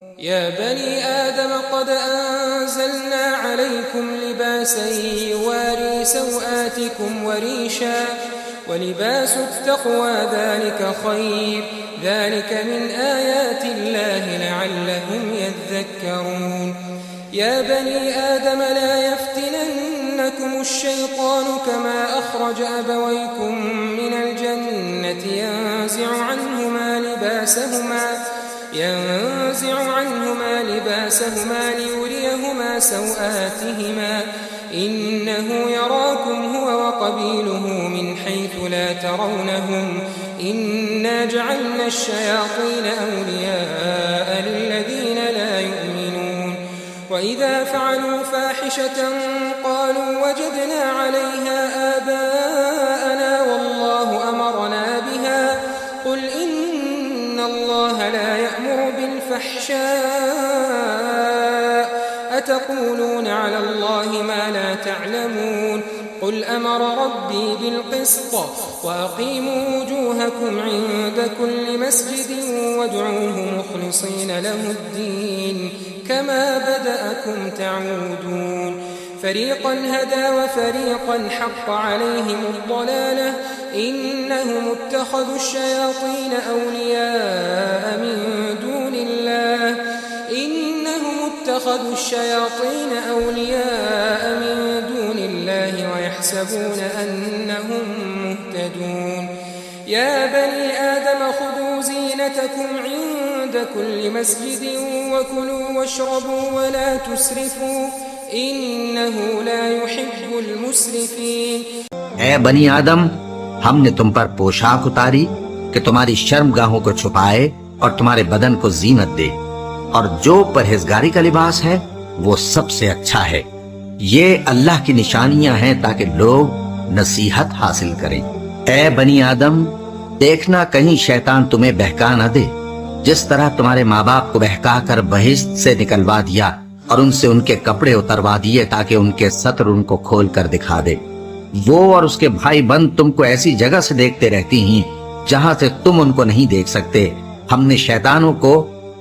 يا بني آدم قد أنزلنا عليكم لباسا يواري سوآتكم وريشا ولباس التقوى ذلك خير ذلك من آيات الله لعلهم يذكرون يا بني آدم لا يفتننكم الشيطان كما أخرج أبويكم من الجنة ينزع عنهما لباسهما ليريهما سوآتهما إنه يراكم هو وقبيله من حيث لا ترونهم إنا جعلنا الشياطين أولياء للذين لا يؤمنون وإذا فعلوا فاحشة قالوا وجدنا عليها آباءنا والله أمرنا بها قل إن الله لا يأمر بالفحشاء أتقولون على الله ما لا تعلمون قل أمر ربي بالقسط وأقيموا وجوهكم عند كل مسجد وادعوه مخلصين له الدين كما بدأكم تعودون فريقا هدى وفريقا حق عليهم الضلالة إنهم اتخذوا الشياطين أولياء من دون الله ويحسبون أنهم مهتدون يا بني آدم خذوا زينتكم عند كل مسجد وكلوا واشربوا ولا تسرفوا إنه لا يحب المسرفين اے بنی آدم ہم نے تم پر پوشاک اتاری کہ تمہاری شرم گاہوں کو چھپائے اور تمہارے بدن کو زینت دے اور جو پرہیزگاری کا لباس ہے وہ سب سے اچھا ہے یہ اللہ کی نشانیاں ہیں تاکہ لوگ نصیحت حاصل کریں اے بنی آدم دیکھنا کہیں شیطان تمہیں بہکا نہ دے جس طرح تمہارے ماں باپ کو بہکا کر بہشت سے نکلوا دیا اور ان سے ان کے کپڑے اتروا دیے تاکہ ان کے ستر ان کو کھول کر دکھا دے وہ اور اس کے بھائی بند تم کو ایسی جگہ سے دیکھتے رہتی ہیں جہاں سے تم ان کو نہیں دیکھ سکتے ہم نے شیطانوں کو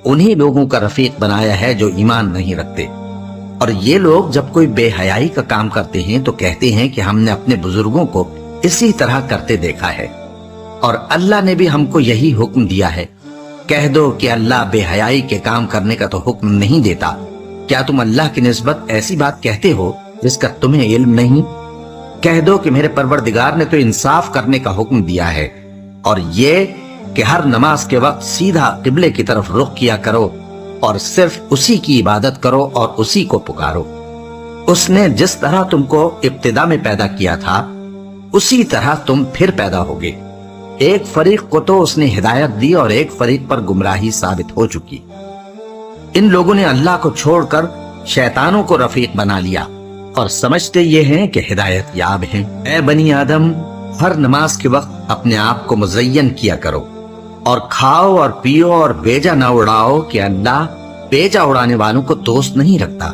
انہی لوگوں کا رفیق بنایا ہے جو ایمان نہیں رکھتے اور یہ لوگ جب کوئی بے حیائی کا کام کرتے ہیں تو کہتے ہیں کہ ہم نے اپنے بزرگوں کو اسی طرح کرتے دیکھا ہے اور اللہ نے بھی ہم کو یہی حکم دیا ہے کہہ دو کہ اللہ بے حیائی کے کام کرنے کا تو حکم نہیں دیتا کیا تم اللہ کی نسبت ایسی بات کہتے ہو جس کا تمہیں علم نہیں کہہ دو کہ میرے پروردگار نے تو انصاف کرنے کا حکم دیا ہے اور یہ کہ ہر نماز کے وقت سیدھا قبلے کی طرف رخ کیا کرو اور صرف اسی کی عبادت کرو اور اسی کو پکارو اس نے جس طرح تم کو ابتدا میں پیدا کیا تھا اسی طرح تم پھر پیدا ہوگے ایک فریق کو تو اس نے ہدایت دی اور ایک فریق پر گمراہی ثابت ہو چکی ان لوگوں نے اللہ کو چھوڑ کر شیطانوں کو رفیق بنا لیا اور سمجھتے یہ ہیں کہ ہدایت یاب ہیں اے بنی آدم ہر نماز کے وقت اپنے آپ کو مزین کیا کرو اور کھاؤ اور پیو اور بیجا نہ اڑاؤ کہ اللہ بیجا اڑانے والوں کو دوست نہیں رکھتا